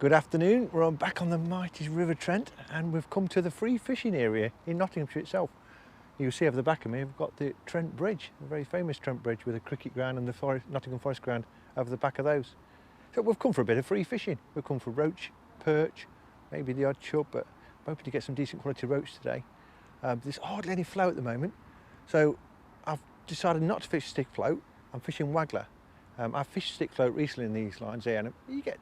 Good afternoon, we're back on the mighty River Trent and we've come to the free fishing area in Nottinghamshire itself. You see over the back of me, we've got the Trent Bridge, the very famous Trent Bridge with a cricket ground and the Nottingham Forest ground over the back of those. So we've come for a bit of free fishing. We've come for roach, perch, maybe the odd chub, but I'm hoping to get some decent quality roach today. There's hardly any flow at the moment, so I've decided not to fish stick float. I'm fishing Waggler. I've fished stick float recently in these lines here, and you get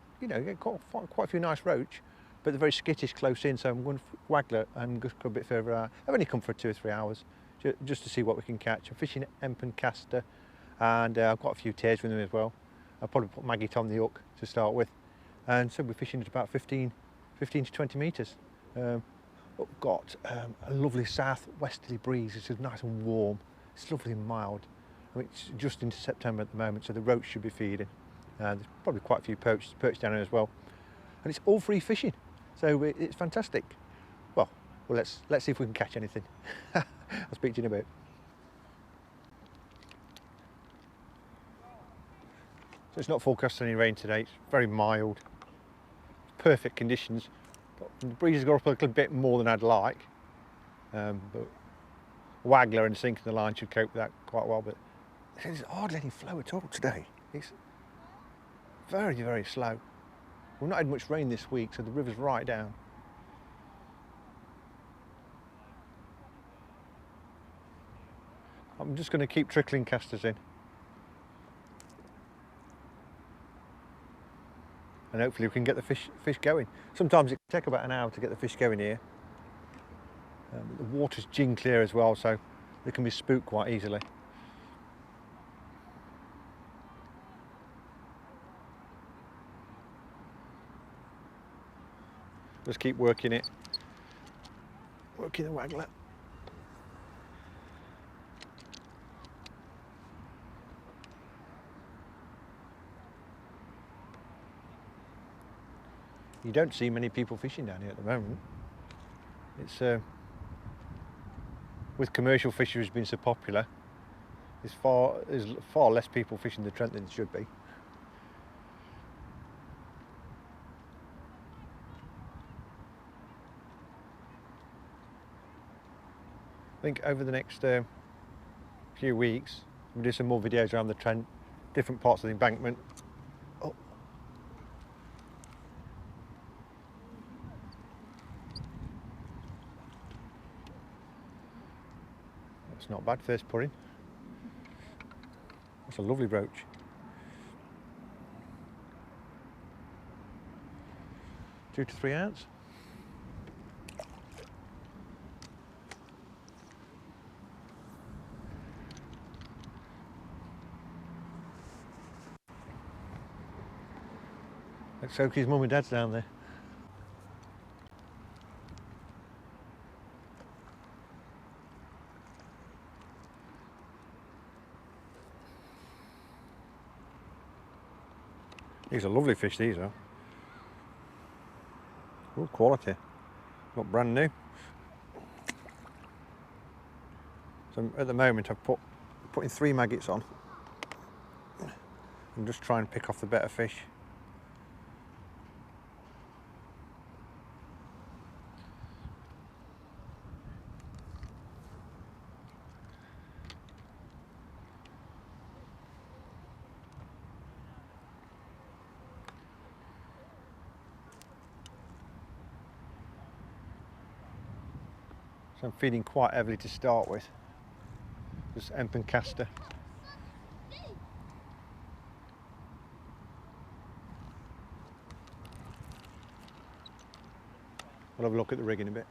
quite a few nice roach, but they're very skittish close in, so I'm going to Waggler and just go a bit further out. I've only come for 2 or 3 hours just to see what we can catch. I'm fishing Empen caster, and I've got a few tears with them as well. I'll probably put Maggie on the hook to start with, and so we're fishing at about 15 to 20 metres. We've got a lovely south-westerly breeze. It's just nice and warm. It's lovely and mild. I mean, it's just into September at the moment, so the roach should be feeding. There's probably quite a few perch down here as well, and it's all free fishing, so it's fantastic. Well, let's see if we can catch anything. I'll speak to you in a bit. So it's not forecast any rain today. It's very mild, perfect conditions. The breeze has got up a little bit more than I'd like, but Waggler and sinking the line should cope with that quite well. But there's hardly any flow at all today. It's very, very slow. We've not had much rain this week, so the river's right down. I'm just going to keep trickling casters in, and hopefully we can get the fish going. Sometimes it can take about an hour to get the fish going here. The water's gin clear as well, so they can be spooked quite easily. Just keep working it, working the Waggler. You don't see many people fishing down here at the moment. It's with commercial fisheries being so popular, there's far less people fishing the Trent than there should be. I think over the next few weeks we'll do some more videos around the Trent, different parts of the embankment. Oh. That's not bad, first pudding. That's a lovely roach. Two to 3 ounce. Looks like his mum and dad's down there. These are lovely fish, these are. Good quality. Not brand new. So at the moment I've putting 3 maggots on. I'm just trying to pick off the better fish. So I'm feeding quite heavily to start with. Just Empen caster. We'll have a look at the rig in a bit.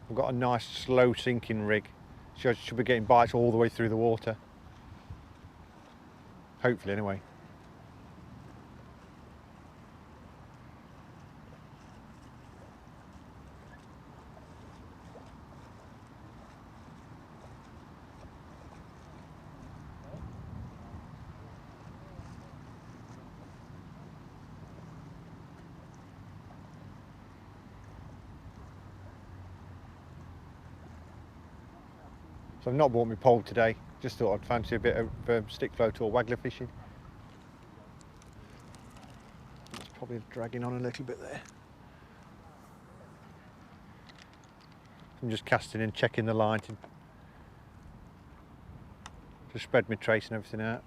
I've got a nice slow sinking rig, so I should be getting bites all the way through the water. Hopefully anyway. So I've not bought my pole today, just thought I'd fancy a bit of stick float or waggler fishing. It's probably dragging on a little bit there. I'm just casting in, checking the line to spread my trace and everything out.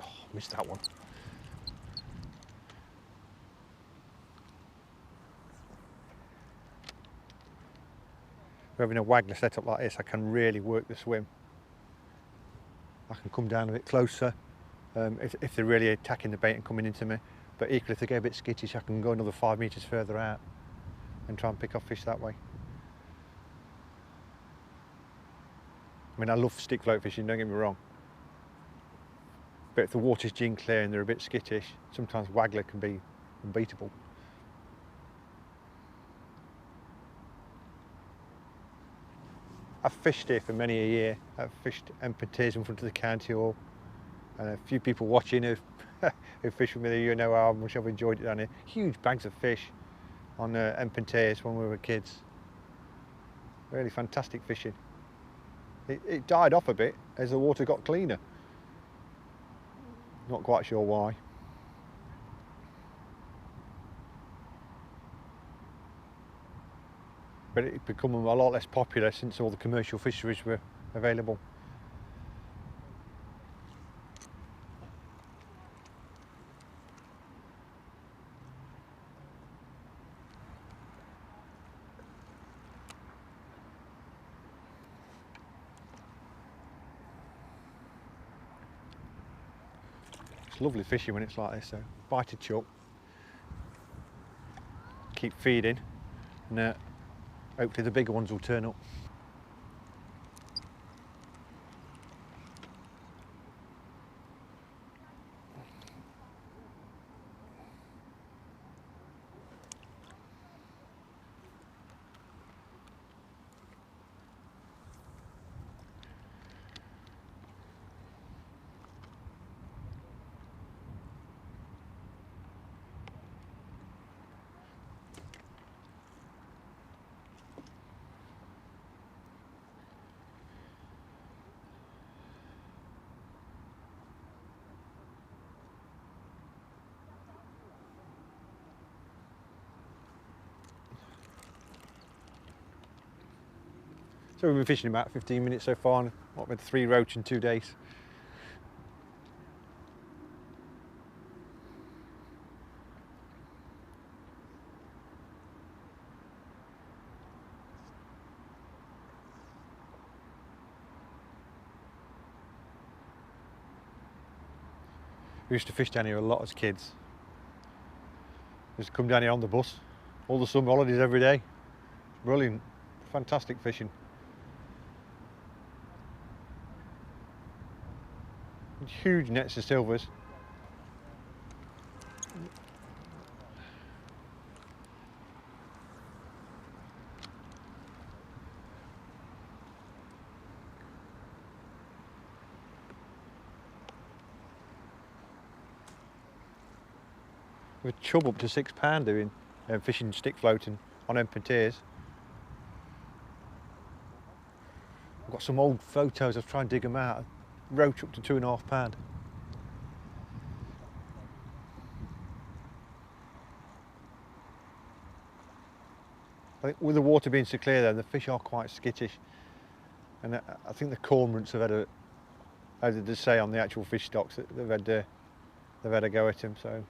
Oh, missed that one. Having a waggler set up like this, I can really work the swim. I can come down a bit closer if they're really attacking the bait and coming into me. But equally, if they get a bit skittish, I can go another 5 metres further out and try and pick off fish that way. I mean, I love stick float fishing, don't get me wrong. But if the water's gin clear and they're a bit skittish, sometimes waggler can be unbeatable. I've fished here for many a year. I've fished empantiers in front of the county hall. And a few people watching who fish with me, you know how much I've enjoyed it down here. Huge bags of fish on empantiers when we were kids. Really fantastic fishing. It died off a bit as the water got cleaner. Not quite sure why. But it's become a lot less popular since all the commercial fisheries were available. It's lovely fishing when it's like this, so bite a chuck, keep feeding, and hopefully the bigger ones will turn up. So we've been fishing about 15 minutes so far, and what with 3 roach in 2 days. We used to fish down here a lot as kids. Used to come down here on the bus, all the summer holidays every day. Brilliant, fantastic fishing. Huge nets of silvers. With chub up to £6 doing fishing stick floating on empantiers. I've got some old photos, I'll try and dig them out. Roach up to £2.5. I think with the water being so clear there, the fish are quite skittish. And I think the cormorants have had as they say on the actual fish stocks, that they've had a go at them. So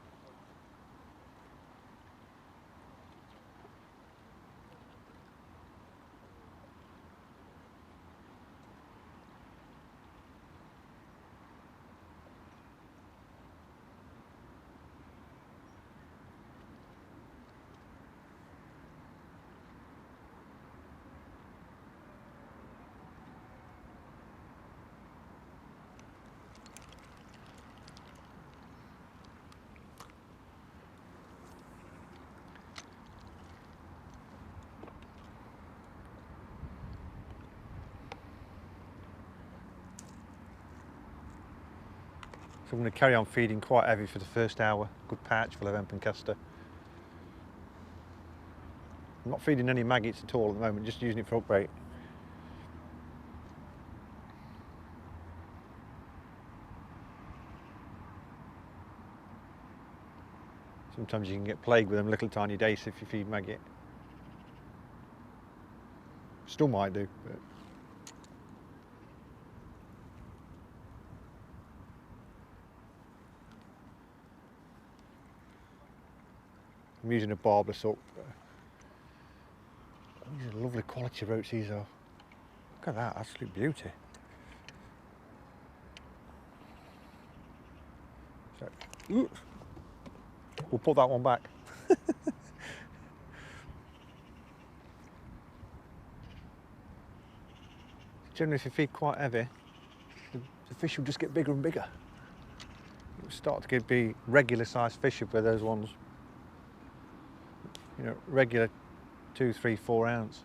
So I'm going to carry on feeding quite heavy for the first hour. Good pouch full of empancaster. I'm not feeding any maggots at all at the moment, just using it for upbait. Sometimes you can get plagued with them little tiny dace if you feed maggot. Still might do, but I'm using a barbless hook. These are lovely quality roach, these are. Look at that, absolute beauty. So, we'll put that one back. Generally, if you feed quite heavy, the fish will just get bigger and bigger. It will start to be regular sized fish up with those ones. You know, regular 2, 3, 4 ounce.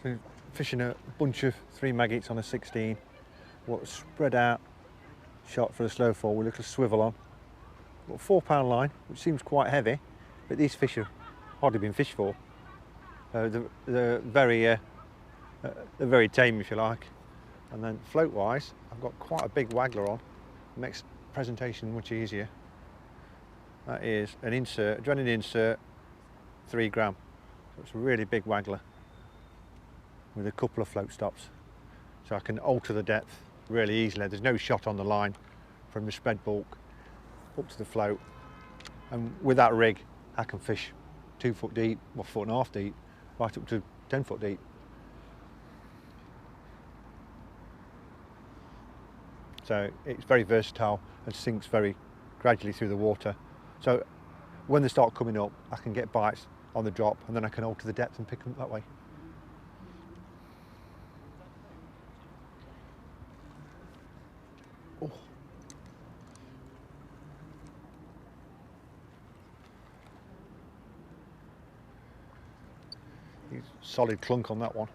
So fishing a bunch of 3 maggots on a 16, what spread out, shot for a slow fall with a little swivel on. Got a 4-pound line, which seems quite heavy, but these fish have hardly been fished for. They're very tame, if you like. And then float-wise, I've got quite a big waggler on. Makes presentation much easier. That is an insert, adrenaline insert, 3 gram. So it's a really big waggler with a couple of float stops. So I can alter the depth really easily. There's no shot on the line from the spread bulk up to the float. And with that rig, I can fish 2 foot deep, or 1.5 foot deep, right up to 10 foot deep. So it's very versatile and sinks very gradually through the water. So when they start coming up, I can get bites on the drop, and then I can alter the depth and pick them up that way. Oh. Solid clunk on that one.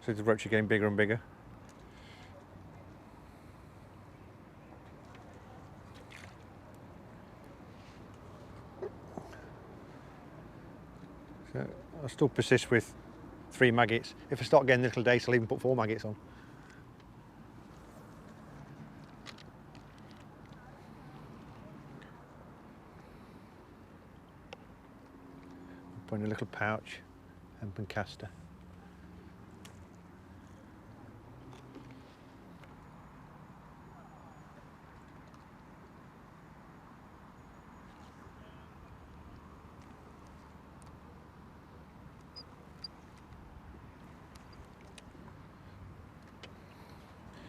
So the roach are getting bigger and bigger. So I'll still persist with 3 maggots. If I start getting little dace, I'll even put 4 maggots on. Put in a little pouch, empancaster.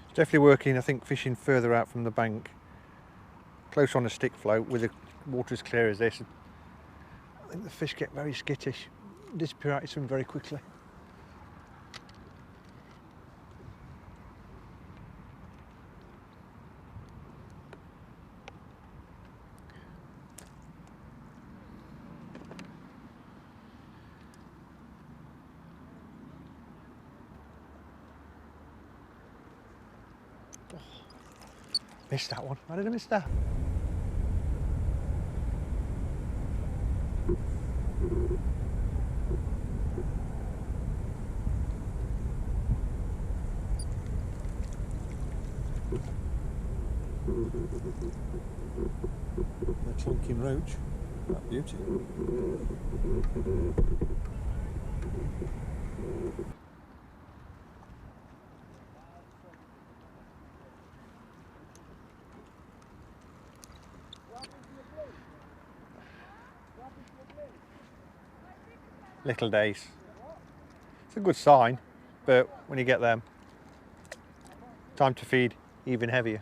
It's definitely working, I think, fishing further out from the bank, close on a stick float with the water as clear as this. I think the fish get very skittish, disappear out of swim very quickly. Oh, missed that one. How did I miss that? The chunky roach, that beauty. Little dace. It's a good sign, but when you get them, time to feed. even heavier.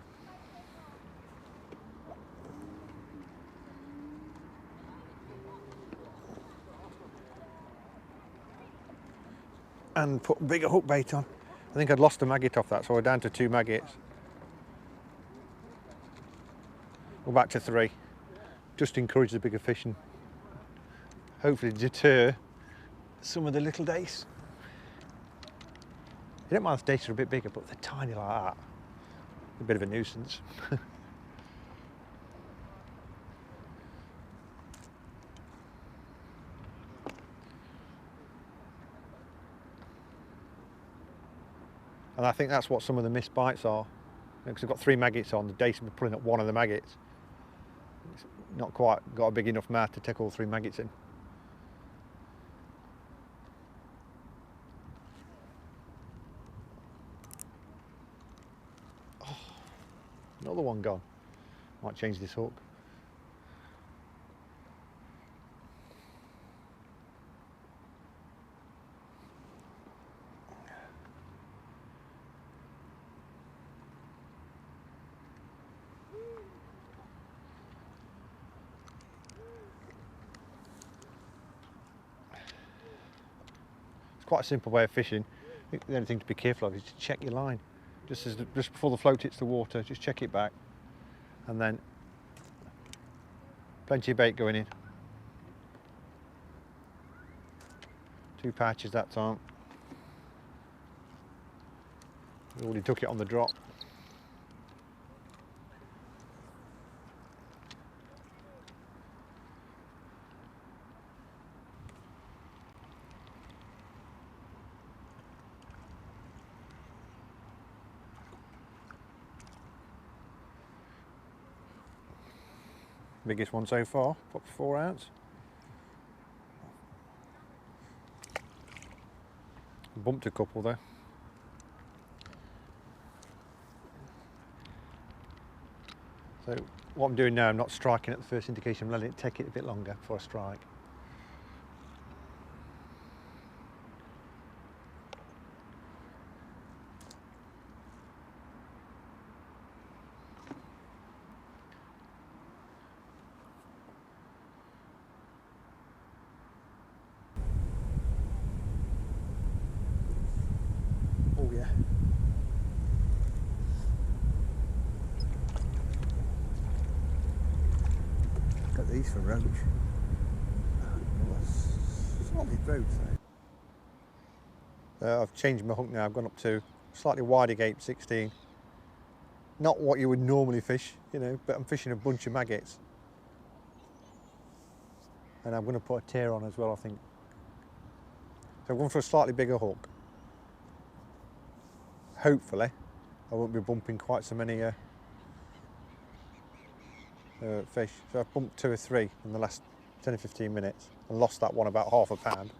And put bigger hook bait on. I think I'd lost a maggot off that, so we're down to 2 maggots. We're back to 3. Just encourage the bigger fish and hopefully deter some of the little dace. You don't mind if dace are a bit bigger, but they're tiny like that. A bit of a nuisance. And I think that's what some of the missed bites are. Because I've got 3 maggots on, the dace will be pulling up one of the maggots. It's not quite got a big enough mouth to take all 3 maggots in. Oh, another one gone. Might change this hook. Quite a simple way of fishing. I think the only thing to be careful of is to check your line. Just before the float hits the water, just check it back. And then plenty of bait going in. 2 pouches that time. We already took it on the drop. Biggest one so far, popped 4 ounce. Bumped a couple though. So what I'm doing now, I'm not striking at the first indication, I'm letting it take it a bit longer before I strike. Oh yeah. Got these for roach. Solid roach though. I've changed my hook now, I've gone up to slightly wider gape 16. Not what you would normally fish, you know, but I'm fishing a bunch of maggots. And I'm going to put a tear on as well, I think. So I'm going for a slightly bigger hook. Hopefully, I won't be bumping quite so many fish. So I've bumped 2 or 3 in the last 10 or 15 minutes and lost that one about half a pound.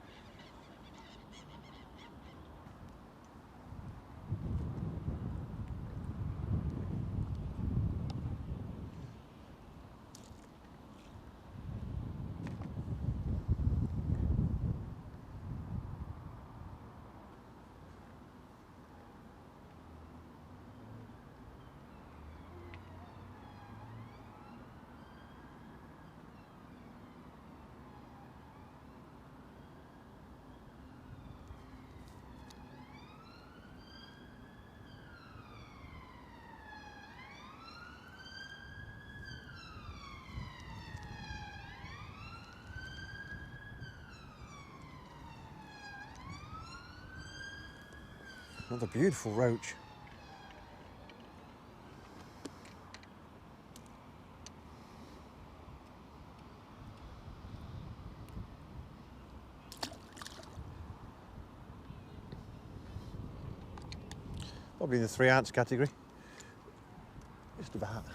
Another beautiful roach. Probably in the 3 ounce category. Just about.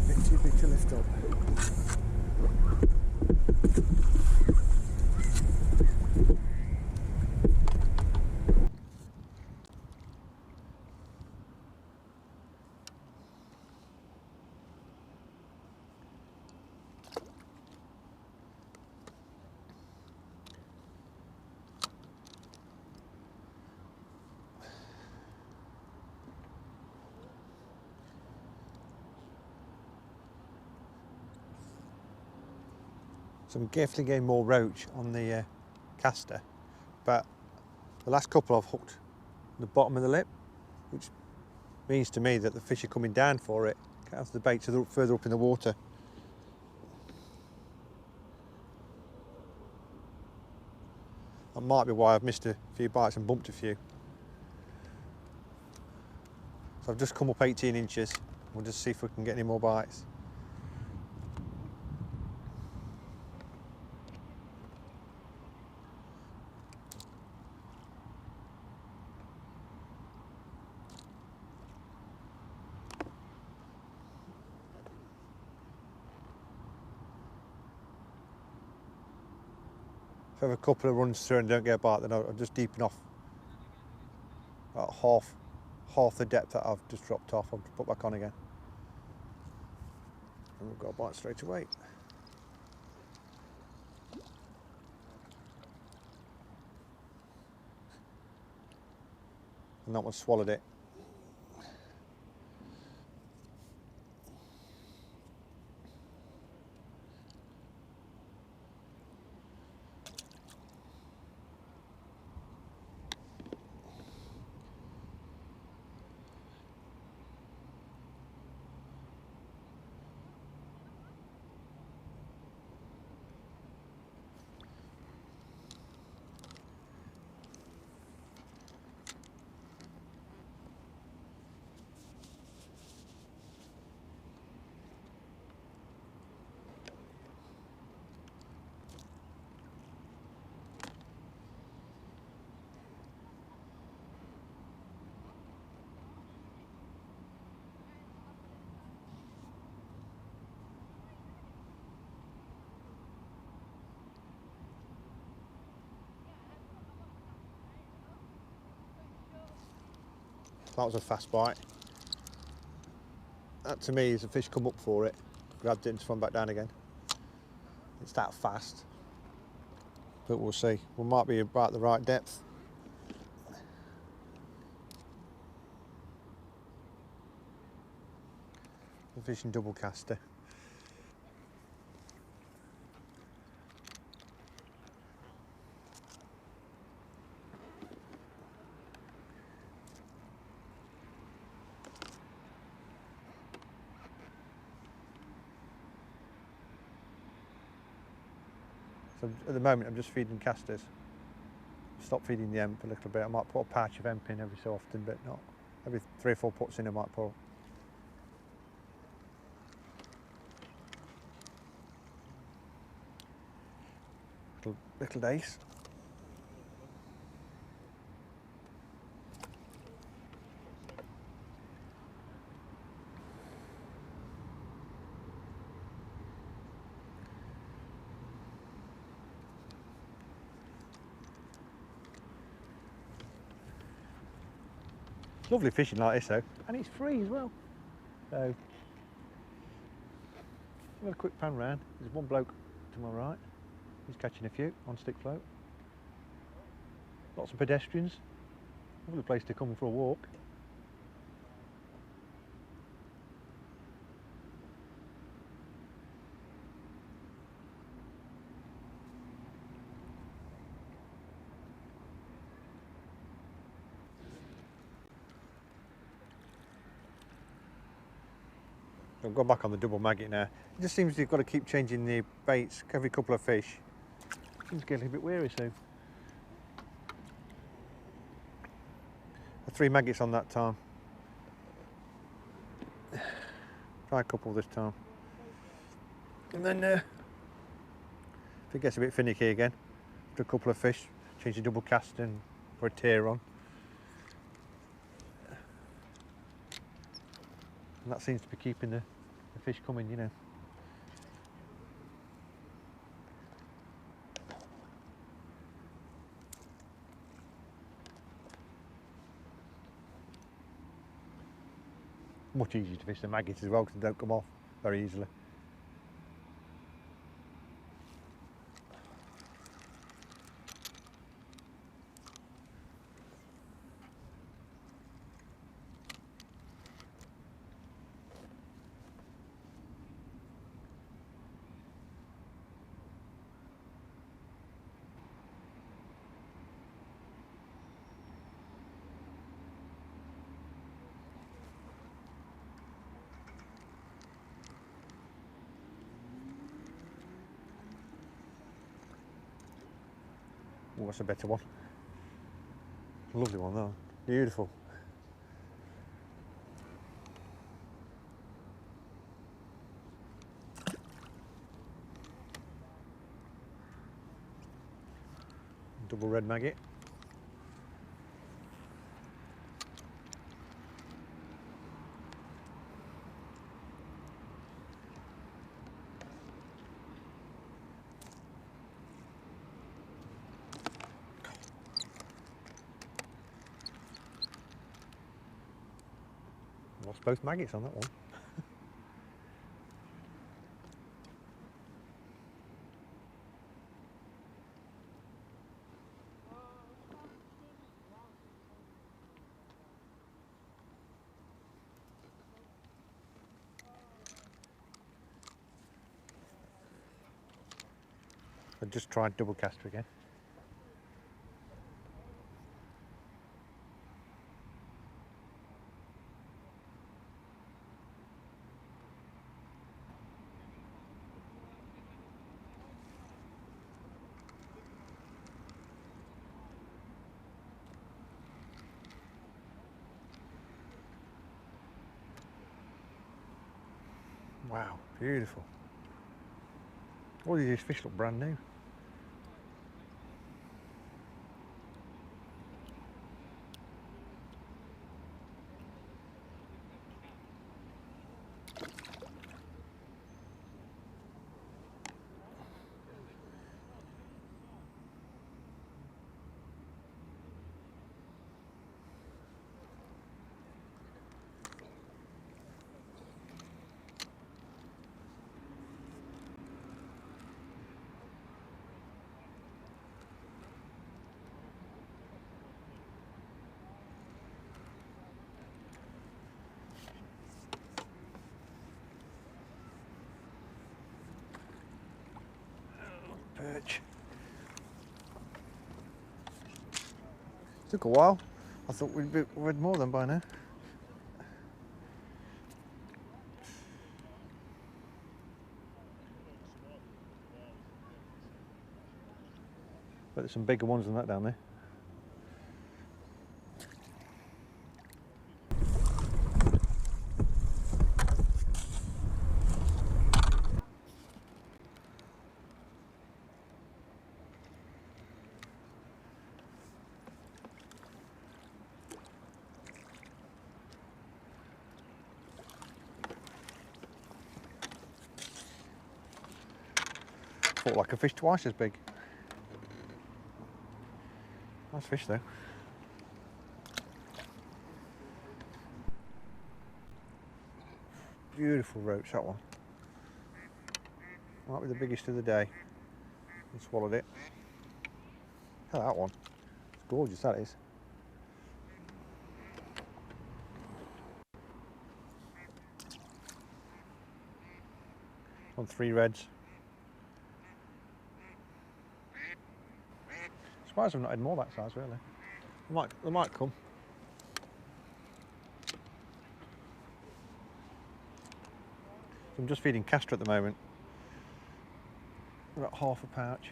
Bit too big to lift up. So I'm definitely getting more roach on the caster, but the last couple I've hooked the bottom of the lip, which means to me that the fish are coming down for it as the baits are further up in the water. That might be why I've missed a few bites and bumped a few. So I've just come up 18 inches. We'll just see if we can get any more bites. If I have a couple of runs through and don't get a bite, then I'll just deepen off about half the depth that I've just dropped off. I'll put back on again. And we've got a bite straight away. And that one swallowed it. That was a fast bite. That to me is a fish come up for it, grabbed it and swam back down again. It's that fast, but we'll see. We might be about the right depth. We're fishing double caster. So at the moment I'm just feeding casters. Stop feeding the emp a little bit. I might put a patch of emp in every so often, but not every 3 or 4 puts in I might put. Little dace. Lovely fishing like this though, and it's free as well. So, I've got a quick pan round. There's one bloke to my right. He's catching a few on stick float. Lots of pedestrians. Lovely place to come for a walk. I've gone back on the double maggot now. It just seems you've got to keep changing the baits every couple of fish. Seems to get a little bit weary, so. 3 maggots on that time. Try a couple this time. And then if it gets a bit finicky again, after a couple of fish, change the double casting for a tear on. And that seems to be keeping the fish coming, you know. Much easier to fish the maggots as well because they don't come off very easily. Oh, that's a better one. Lovely one though. Beautiful. Double red maggot. Lost both maggots on that one. I just tried double caster again. Wow, beautiful. All these fish look brand new. Perch. Took a while. I thought we'd had more than by now. But there's some bigger ones than that down there. Fought like a fish twice as big. Nice fish though. Beautiful roach, that one. Might be the biggest of the day. I swallowed it. Look at that one. It's gorgeous, that is. On 3 reds. Surprised I've not had more that size, really. They might come. I'm just feeding castor at the moment. About half a pouch.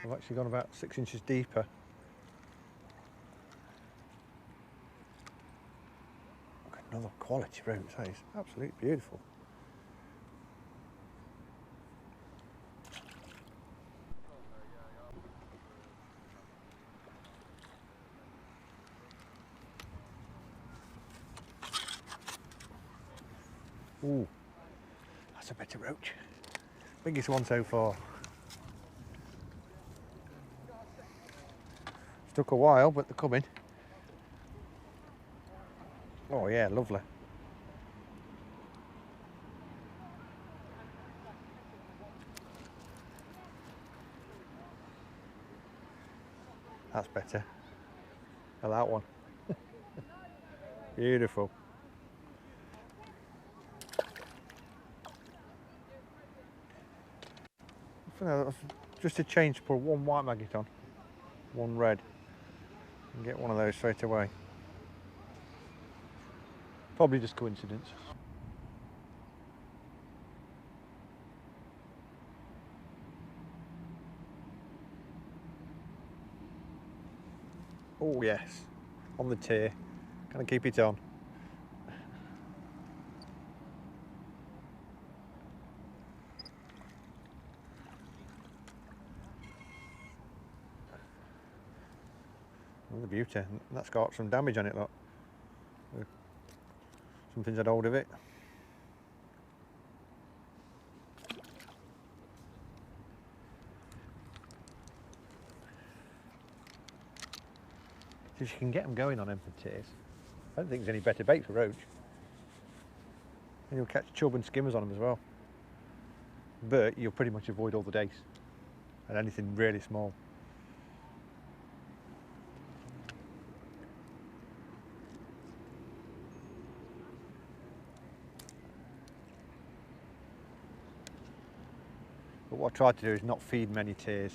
I've actually gone about 6 inches deeper. Another quality roach, that is absolutely beautiful. Ooh, that's a better roach. Biggest one so far. It's took a while, but they're coming. Oh yeah, lovely. That's better. Oh, that one. Beautiful. Just a change to put 1 white maggot on, 1 red, and get one of those straight away. Probably just coincidence. Oh yes, on the tier. Can I keep it on? Another beauty. That's got some damage on it, look. Something's had hold of it. So if you can get them going on Emperor tiers, I don't think there's any better bait for roach. And you'll catch chub and skimmers on them as well. But you'll pretty much avoid all the dace and anything really small. But what I try to do is not feed many tiers.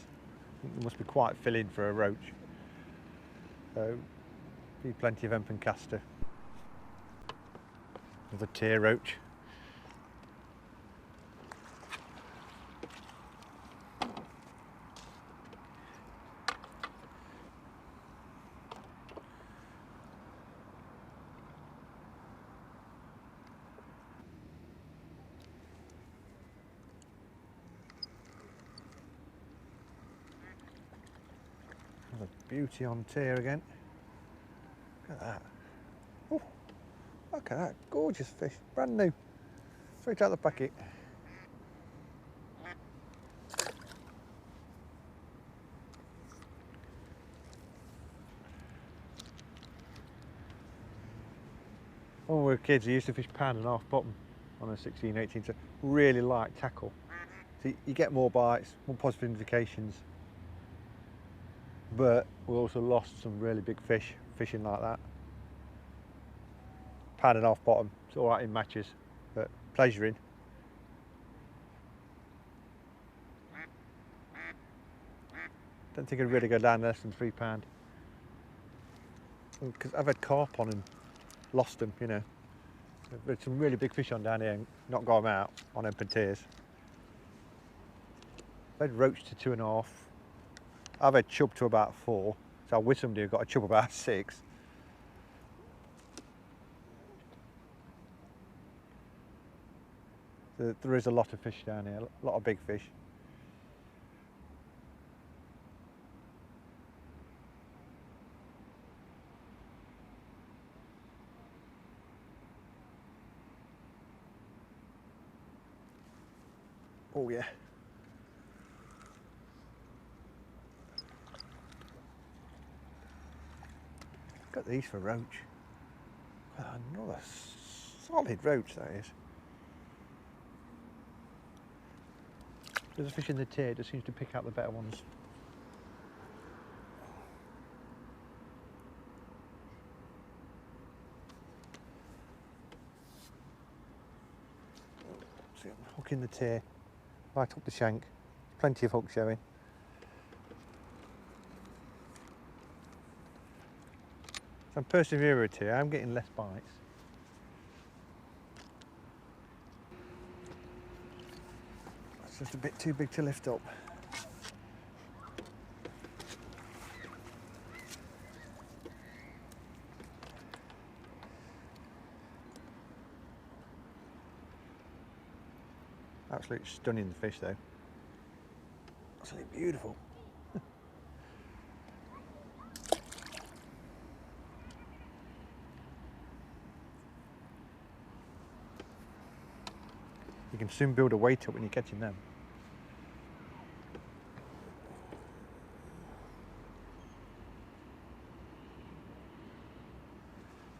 It must be quite filling for a roach. So feed plenty of empen caster. Another tier roach. Another beauty on tier again. Look at that. Oh, look at that. Gorgeous fish. Brand new. Straight out of the packet. When we were kids, we used to fish pound and half bottom on a 16, 18, so really light tackle. So you get more bites, more positive indications, but we also lost some really big fish fishing like that. Pound and half bottom, it's all right in matches, but pleasuring. Don't think I'd really go down less than £3. Because I've had carp on and lost them, you know. There's some really big fish on down here and not got them out on empen tiers. I've had roach to 2.5. I've had chub to about 4. So I'm with somebody who got a chub about 6. There is a lot of fish down here, a lot of big fish. Oh yeah. Got these for roach. Another solid roach that is. There's a fish in the tier, it just seems to pick out the better ones. See, hook in the tier, right up the shank, plenty of hook showing. So I'm persevering here, I'm getting less bites. That's just a bit too big to lift up. Absolutely stunning the fish though. Absolutely beautiful. You can soon build a weight up when you're catching them.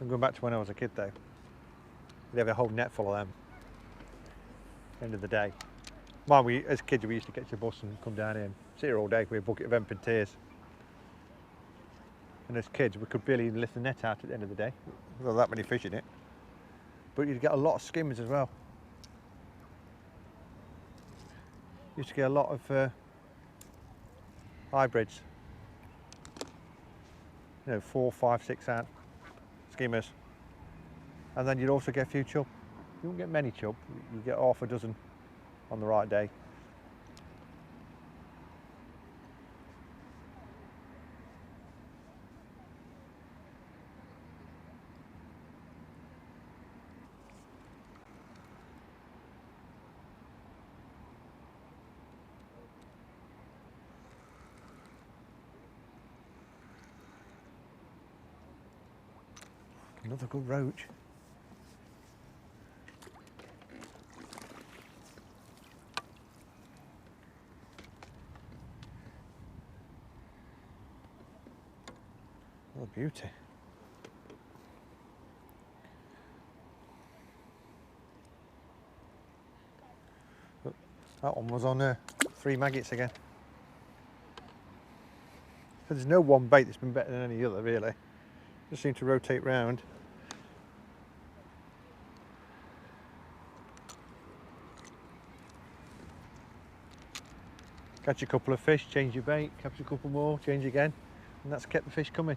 I'm going back to when I was a kid though. We'd have a whole net full of them. End of the day. Mine, as kids, we used to catch the bus and come down here and sit here all day with a bucket of empen tiers. And as kids, we could barely even lift the net out at the end of the day. There were that many fish in it. But you'd get a lot of skimmers as well. Used to get a lot of hybrids. You know, 4, 5, 6 ounce skimmers. and then you'd also get a few chub. You won't get many chub, you get half a dozen on the right day. Another good roach. Oh, beauty. Look, that one was on 3 maggots again. So there's no one bait that's been better than any other, really. Just seem to rotate round. Catch a couple of fish, change your bait, catch a couple more, change again, and that's kept the fish coming.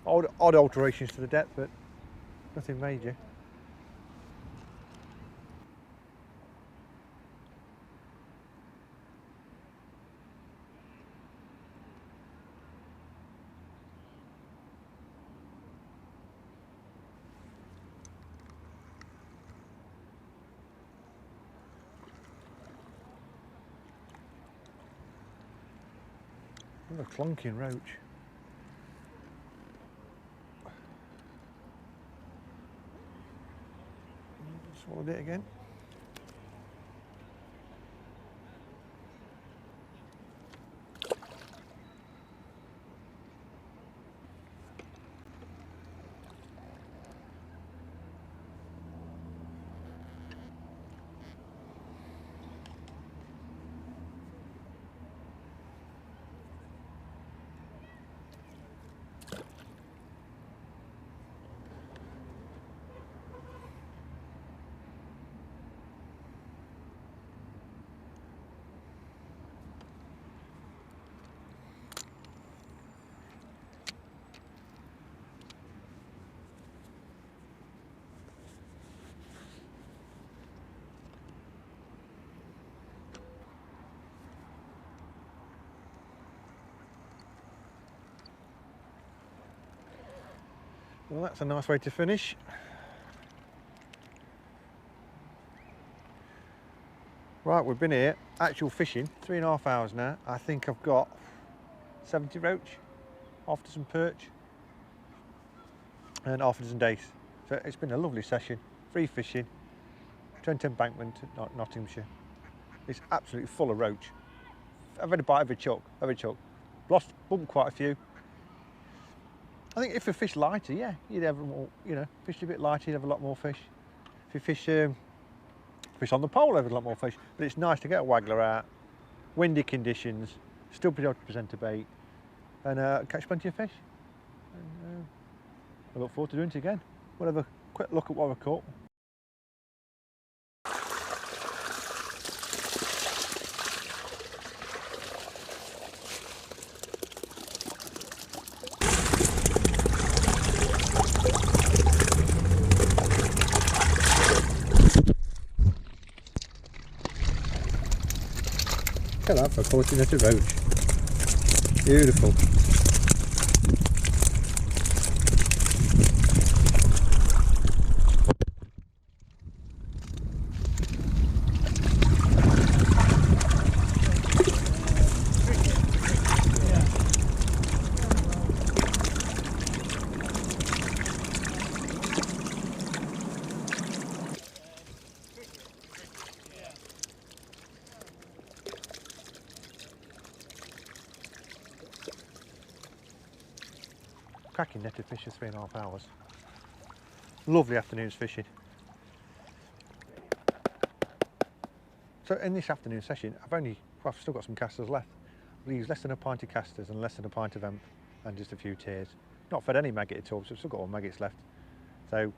Odd alterations to the depth, but nothing major. Another clunking roach. Swallowed it again. Well, that's a nice way to finish. Right, we've been here, actual fishing, 3.5 hours now. I think I've got 70 roach, half a dozen perch, and half a dozen dace. So it's been a lovely session, free fishing, Trent Embankment at Nottinghamshire. It's absolutely full of roach. I've had a bite every chuck. Bumped quite a few. I think if you fish lighter, yeah, you'd have more, fish a bit lighter, you'd have a lot more fish. If you fish on the pole, you'd have a lot more fish. But it's nice to get a waggler out, windy conditions, still be able to present a bait, and catch plenty of fish. And, I look forward to doing it again. We'll have a quick look at what we've caught. Look at that for 40 net of roach. Beautiful. Cracking netted fish for 3.5 hours. Lovely afternoon's fishing. So in this afternoon session, I've still got some casters left. I've used less than a pint of casters and less than a pint of emp and just a few tears. Not fed any maggot at all, so I've still got all maggots left. So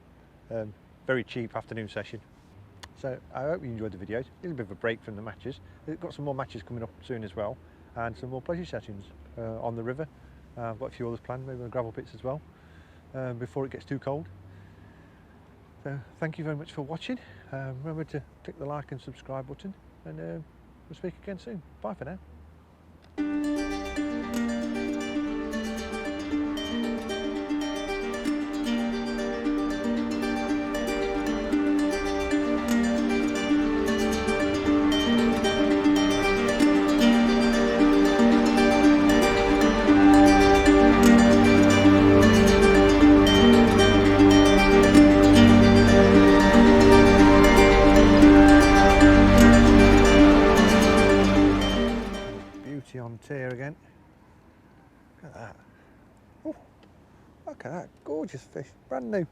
very cheap afternoon session. So I hope you enjoyed the videos. A little bit of a break from the matches. We've got some more matches coming up soon as well, and some more pleasure sessions on the river. I've got a few others planned, maybe on the gravel pits as well, before it gets too cold. So thank you very much for watching. Remember to click the like and subscribe button, and we'll speak again soon. Bye for now. On tier again. Look at that. Oh, look at that gorgeous fish, brand new.